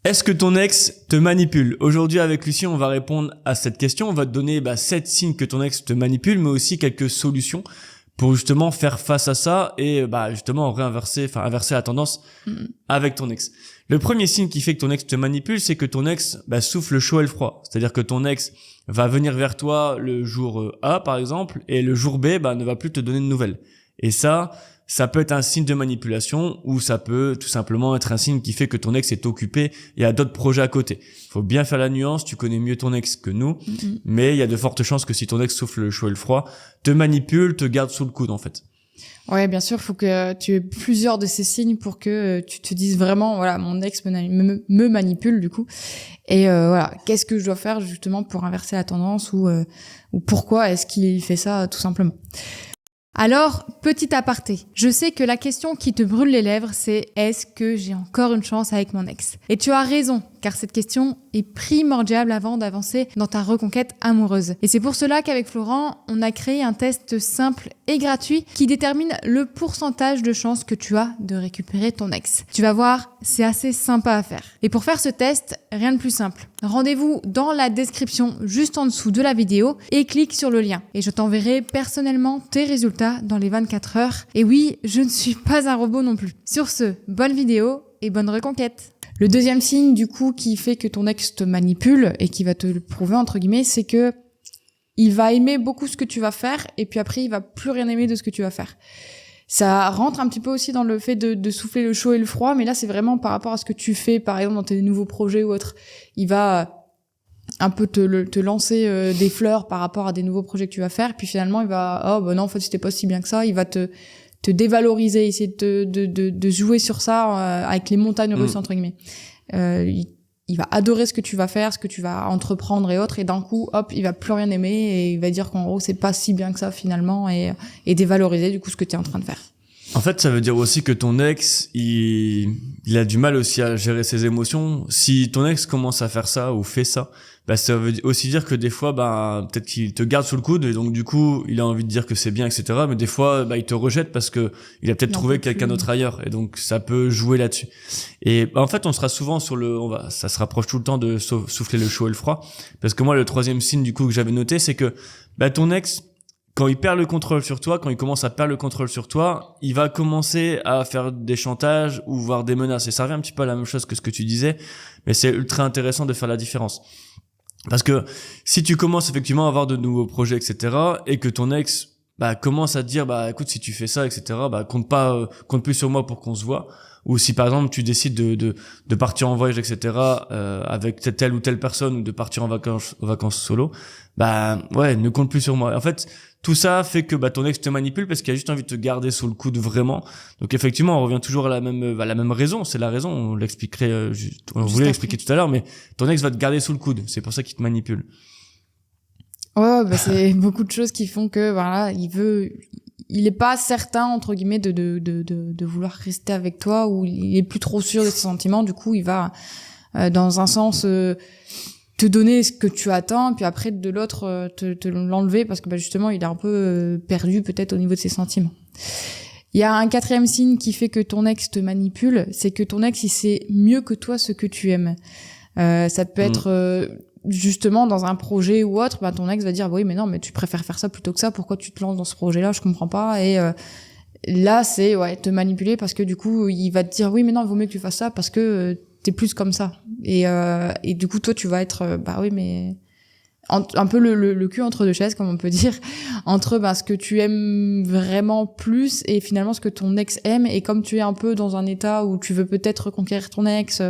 Est-ce que ton ex te manipule? Aujourd'hui, avec Lucie, on va répondre à cette question. On va te donner 7 signes que ton ex te manipule, mais aussi quelques solutions pour justement faire face à ça et justement inverser la tendance avec ton ex. Le premier signe qui fait que ton ex te manipule, c'est que ton ex souffle le chaud et le froid. C'est-à-dire que ton ex va venir vers toi le jour A, par exemple, et le jour B ne va plus te donner de nouvelles. Et ça peut être un signe de manipulation ou ça peut tout simplement être un signe qui fait que ton ex est occupé et a d'autres projets à côté. Il faut bien faire la nuance, tu connais mieux ton ex que nous, mais il y a de fortes chances que si ton ex souffle le chaud et le froid, te manipule, te garde sous le coude en fait. Ouais, bien sûr, faut que tu aies plusieurs de ces signes pour que tu te dises vraiment, voilà, mon ex me manipule du coup. Et voilà, qu'est-ce que je dois faire justement pour inverser la tendance ou pourquoi est-ce qu'il fait ça tout simplement. Alors, petit aparté, je sais que la question qui te brûle les lèvres, c'est « Est-ce que j'ai encore une chance avec mon ex ?» Et tu as raison, car cette question est primordiale avant d'avancer dans ta reconquête amoureuse. Et c'est pour cela qu'avec Florent, on a créé un test simple et gratuit qui détermine le pourcentage de chances que tu as de récupérer ton ex. Tu vas voir, c'est assez sympa à faire. Et pour faire ce test, rien de plus simple. Rendez-vous dans la description juste en dessous de la vidéo et clique sur le lien. Et je t'enverrai personnellement tes résultats dans les 24 heures. Et oui, je ne suis pas un robot non plus. Sur ce, bonne vidéo et bonne reconquête. Le deuxième signe, du coup, qui fait que ton ex te manipule et qui va te le prouver, entre guillemets, c'est que il va aimer beaucoup ce que tu vas faire et puis après, il va plus rien aimer de ce que tu vas faire. Ça rentre un petit peu aussi dans le fait de souffler le chaud et le froid, mais là, c'est vraiment par rapport à ce que tu fais, par exemple, dans tes nouveaux projets ou autres. Il va un peu te lancer des fleurs par rapport à des nouveaux projets que tu vas faire, puis finalement, il va, non, en fait, c'était pas si bien que ça, il va te dévaloriser, essayer de jouer sur ça avec les montagnes russes, entre guillemets. Il va adorer ce que tu vas faire, ce que tu vas entreprendre et autres, et d'un coup, hop, il va plus rien aimer et il va dire qu'en gros, c'est pas si bien que ça finalement et dévaloriser du coup ce que tu es en train de faire. En fait, ça veut dire aussi que ton ex, il a du mal aussi à gérer ses émotions. Si ton ex commence à faire ça ou fait ça, ça veut aussi dire que des fois, peut-être qu'il te garde sous le coude et donc du coup, il a envie de dire que c'est bien, etc. Mais des fois, il te rejette parce que il a peut-être trouvé quelqu'un d'autre ailleurs et donc ça peut jouer là-dessus. Et en fait, on sera souvent ça se rapproche tout le temps de souffler le chaud et le froid parce que moi, le troisième signe du coup que j'avais noté, c'est que ton ex, quand il perd le contrôle sur toi, quand il commence à perdre le contrôle sur toi, il va commencer à faire des chantages ou voire des menaces. Et ça revient un petit peu à la même chose que ce que tu disais, mais c'est ultra intéressant de faire la différence. Parce que si tu commences effectivement à avoir de nouveaux projets, etc., et que ton ex commence à te dire écoute, si tu fais ça, etc., compte plus sur moi pour qu'on se voit, ou si par exemple tu décides de partir en voyage, etc., avec telle ou telle personne, ou de partir en vacances solo, ne compte plus sur moi. En fait, tout ça fait que ton ex te manipule parce qu'il a juste envie de te garder sous le coude vraiment. Donc effectivement, on revient toujours à la même raison. C'est la raison. On l'expliquerait, on voulait l'expliquer tout à l'heure, mais ton ex va te garder sous le coude. C'est pour ça qu'il te manipule. Ouais, c'est beaucoup de choses qui font que voilà, il est pas certain entre guillemets de vouloir rester avec toi ou il est plus trop sûr de ses sentiments. Du coup, il va dans un sens te donner ce que tu attends, puis après de l'autre te l'enlever parce que justement il est un peu perdu peut-être au niveau de ses sentiments. Il y a un quatrième signe qui fait que ton ex te manipule, c'est que ton ex il sait mieux que toi ce que tu aimes. Ça peut être justement dans un projet ou autre, ton ex va dire oui mais non mais tu préfères faire ça plutôt que ça, pourquoi tu te lances dans ce projet-là, je comprends pas. Et là c'est te manipuler parce que du coup il va te dire oui mais non il vaut mieux que tu fasses ça parce que t'es plus comme ça et du coup toi tu vas être oui mais un peu le cul entre deux chaises comme on peut dire entre ce que tu aimes vraiment plus et finalement ce que ton ex aime. Et comme tu es un peu dans un état où tu veux peut-être reconquérir ton ex,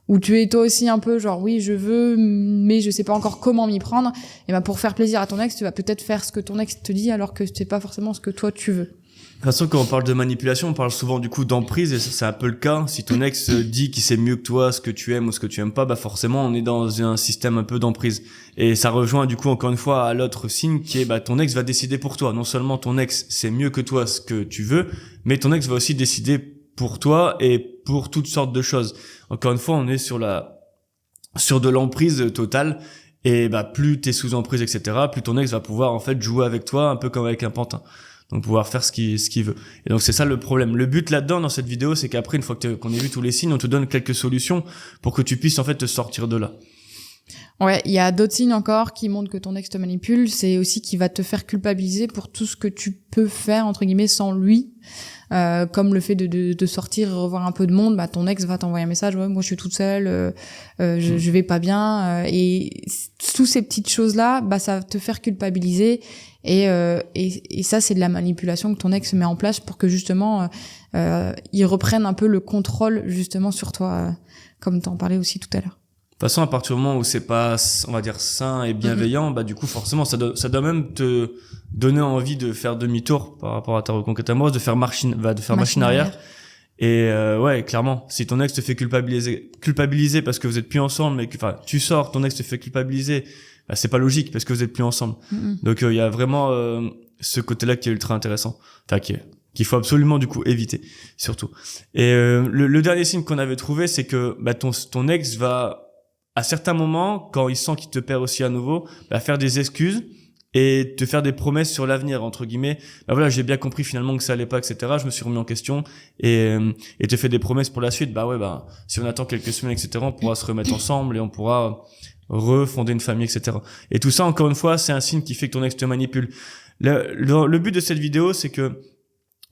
où tu es toi aussi un peu genre oui je veux mais je sais pas encore comment m'y prendre, et pour faire plaisir à ton ex tu vas peut-être faire ce que ton ex te dit alors que c'est pas forcément ce que toi tu veux. De toute façon, quand on parle de manipulation, on parle souvent du coup d'emprise, et ça, c'est un peu le cas. Si ton ex dit qu'il sait mieux que toi ce que tu aimes ou ce que tu aimes pas, forcément on est dans un système un peu d'emprise. Et ça rejoint du coup encore une fois à l'autre signe qui est ton ex va décider pour toi. Non seulement ton ex sait mieux que toi ce que tu veux, mais ton ex va aussi décider pour toi et pour toutes sortes de choses. Encore une fois, on est sur de l'emprise totale. Et plus t'es sous emprise, etc., plus ton ex va pouvoir en fait jouer avec toi un peu comme avec un pantin. donc pouvoir faire ce qu'il veut. Et donc c'est ça le problème. Le but là-dedans dans cette vidéo, c'est qu'après une fois qu'on ait vu tous les signes, on te donne quelques solutions pour que tu puisses en fait te sortir de là. Ouais, il y a d'autres signes encore qui montrent que ton ex te manipule. C'est aussi qu'il va te faire culpabiliser pour tout ce que tu peux faire entre guillemets sans lui. Comme le fait de sortir et revoir un peu de monde, bah ton ex va t'envoyer un message, ouais, moi je suis toute seule, je vais pas bien, et tous ces petites choses là, bah ça va te faire culpabiliser, et ça c'est de la manipulation que ton ex met en place pour que justement il reprenne un peu le contrôle justement sur toi, comme t'en parlais aussi tout à l'heure. De toute façon, à partir du moment où c'est pas, on va dire, sain et bienveillant, bah du coup forcément ça doit même te donner envie de faire demi-tour par rapport à ta reconquête amoureuse, de faire machine arrière. Et ouais, clairement, si ton ex te fait culpabiliser parce que vous êtes plus ensemble, mais que, enfin, tu sors, ton ex te fait culpabiliser, bah, c'est pas logique parce que vous êtes plus ensemble. Donc il y a vraiment ce côté-là qui est ultra intéressant, enfin qu'il faut absolument du coup éviter, surtout. Et le dernier signe qu'on avait trouvé, c'est que bah ton ex va à certains moments, quand il sent qu'il te perd aussi à nouveau, bah, faire des excuses et te faire des promesses sur l'avenir, entre guillemets. Bah voilà, j'ai bien compris finalement que ça allait pas, etc. Je me suis remis en question et te fait des promesses pour la suite. Bah ouais, bah, si on attend quelques semaines, etc., on pourra se remettre ensemble et on pourra refonder une famille, etc. Et tout ça, encore une fois, c'est un signe qui fait que ton ex te manipule. Le but de cette vidéo, c'est que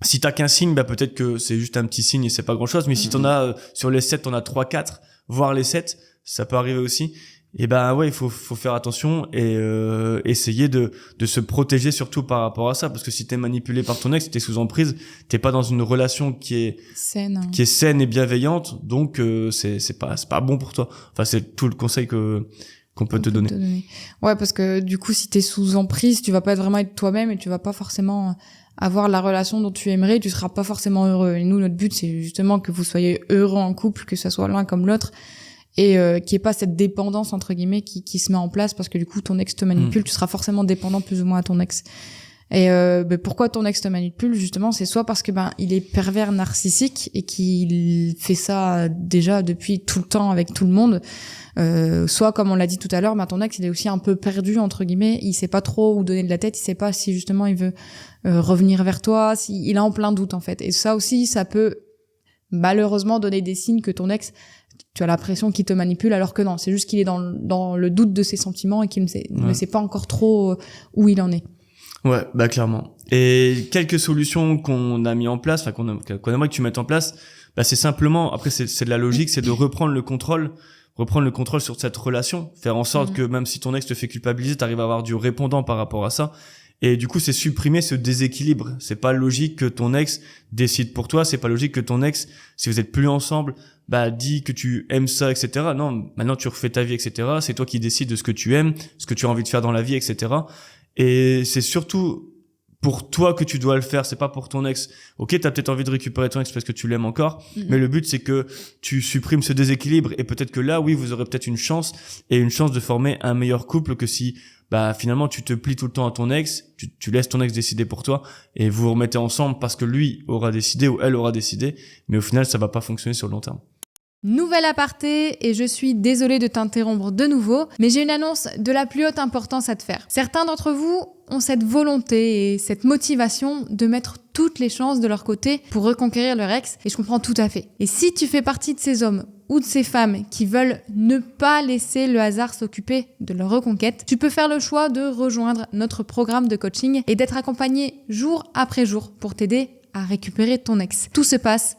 si t'as qu'un signe, bah peut-être que c'est juste un petit signe et c'est pas grand chose, mais si t'en as, sur les 7, t'en as 3, 4, voire les 7, ça peut arriver aussi. Et ben ouais, il faut faire attention et essayer de se protéger surtout par rapport à ça, parce que si t'es manipulé par ton ex, t'es sous emprise, t'es pas dans une relation qui est saine et bienveillante, donc c'est pas bon pour toi. Enfin, c'est tout le conseil qu'on peut te donner. Ouais, parce que du coup, si t'es sous emprise, tu vas pas vraiment être toi-même et tu vas pas forcément avoir la relation dont tu aimerais, tu seras pas forcément heureux. Et nous, notre but, c'est justement que vous soyez heureux en couple, que ça soit l'un comme l'autre, et qu'il n'y ait pas cette dépendance entre guillemets qui se met en place, parce que du coup ton ex te manipule, tu seras forcément dépendant plus ou moins à ton ex. Et pourquoi ton ex te manipule justement, c'est soit parce que il est pervers narcissique et qu'il fait ça déjà depuis tout le temps avec tout le monde, soit comme on l'a dit tout à l'heure, ton ex il est aussi un peu perdu entre guillemets, il sait pas trop où donner de la tête, il sait pas si justement il veut revenir vers toi, si il est en plein doute en fait. Et ça aussi, ça peut malheureusement donner des signes que ton ex, tu as l'impression qu'il te manipule, alors que non, c'est juste qu'il est dans le doute de ses sentiments et qu'il ne sait pas encore trop où il en est. Ouais, bah clairement. Et quelques solutions qu'on a mis en place, enfin qu'on aimerait que tu mettes en place, bah c'est simplement, après c'est de la logique, c'est de reprendre le contrôle sur cette relation, faire en sorte que même si ton ex te fait culpabiliser, t'arrives à avoir du répondant par rapport à ça. Et du coup, c'est supprimer ce déséquilibre. C'est pas logique que ton ex décide pour toi. C'est pas logique que ton ex, si vous êtes plus ensemble, dit que tu aimes ça, etc. Non, maintenant tu refais ta vie, etc. C'est toi qui décides de ce que tu aimes, ce que tu as envie de faire dans la vie, etc. Et c'est surtout pour toi que tu dois le faire, c'est pas pour ton ex. Ok, t'as peut-être envie de récupérer ton ex parce que tu l'aimes encore, mais le but c'est que tu supprimes ce déséquilibre, et peut-être que là, oui, vous aurez peut-être une chance de former un meilleur couple que si finalement tu te plies tout le temps à ton ex, tu laisses ton ex décider pour toi et vous vous remettez ensemble parce que lui aura décidé ou elle aura décidé, mais au final ça va pas fonctionner sur le long terme. Nouvelle aparté, et je suis désolée de t'interrompre de nouveau, mais j'ai une annonce de la plus haute importance à te faire. Certains d'entre vous ont cette volonté et cette motivation de mettre toutes les chances de leur côté pour reconquérir leur ex, et je comprends tout à fait. Et si tu fais partie de ces hommes ou de ces femmes qui veulent ne pas laisser le hasard s'occuper de leur reconquête, tu peux faire le choix de rejoindre notre programme de coaching et d'être accompagné jour après jour pour t'aider à récupérer ton ex. Tout se passe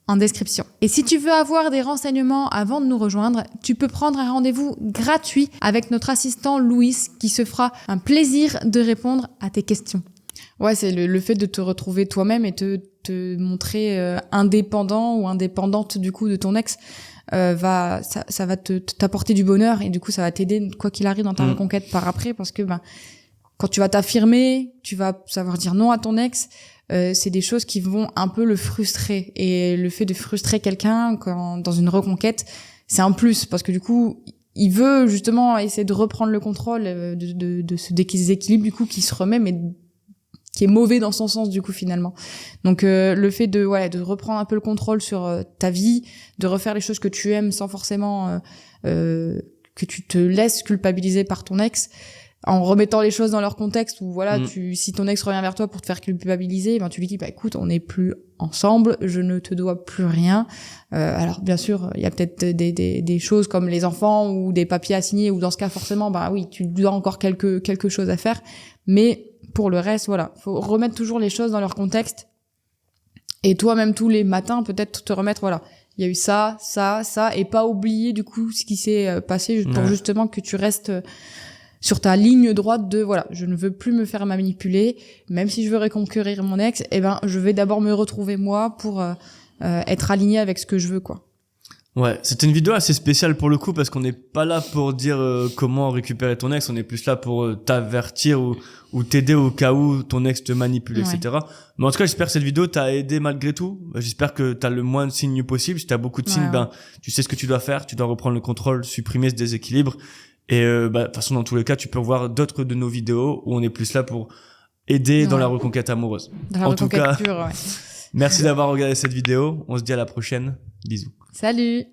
en description. Et si tu veux avoir des renseignements avant de nous rejoindre, tu peux prendre un rendez-vous gratuit avec notre assistant Louis qui se fera un plaisir de répondre à tes questions. Ouais, c'est le fait de te retrouver toi-même et te montrer indépendant ou indépendante du coup de ton ex, ça va t'apporter du bonheur, et du coup ça va t'aider quoi qu'il arrive dans ta reconquête par après, parce que quand tu vas t'affirmer, tu vas savoir dire non à ton ex. C'est des choses qui vont un peu le frustrer, et le fait de frustrer quelqu'un dans une reconquête, c'est un plus, parce que du coup il veut justement essayer de reprendre le contrôle de ce déséquilibre du coup qui se remet, mais qui est mauvais dans son sens du coup finalement. Donc le fait de reprendre un peu le contrôle sur ta vie, de refaire les choses que tu aimes sans forcément que tu te laisses culpabiliser par ton ex, en remettant les choses dans leur contexte où voilà, si ton ex revient vers toi pour te faire culpabiliser, ben tu lui dis bah écoute, on n'est plus ensemble, je ne te dois plus rien. Alors bien sûr, il y a peut-être des choses comme les enfants ou des papiers à signer ou dans ce cas forcément bah oui, tu dois encore quelque chose à faire, mais pour le reste voilà, faut remettre toujours les choses dans leur contexte. Et toi-même tous les matins peut-être te remettre voilà, il y a eu ça, et pas oublier du coup ce qui s'est passé pour justement que tu restes sur ta ligne droite de voilà, je ne veux plus me faire manipuler, même si je veux reconquérir mon ex, eh ben je vais d'abord me retrouver moi pour être aligné avec ce que je veux quoi. Ouais, c'était une vidéo assez spéciale pour le coup parce qu'on n'est pas là pour dire comment récupérer ton ex, on est plus là pour t'avertir ou t'aider au cas où ton ex te manipule, etc. Mais en tout cas, j'espère que cette vidéo t'a aidé malgré tout. J'espère que t'as le moins de signes possible. Si t'as beaucoup de signes, ben tu sais ce que tu dois faire, tu dois reprendre le contrôle, supprimer ce déséquilibre. Et de toute façon, dans tous les cas, tu peux voir d'autres de nos vidéos où on est plus là pour aider dans la reconquête amoureuse. En tout cas, pure, merci d'avoir regardé cette vidéo. On se dit à la prochaine. Bisous. Salut.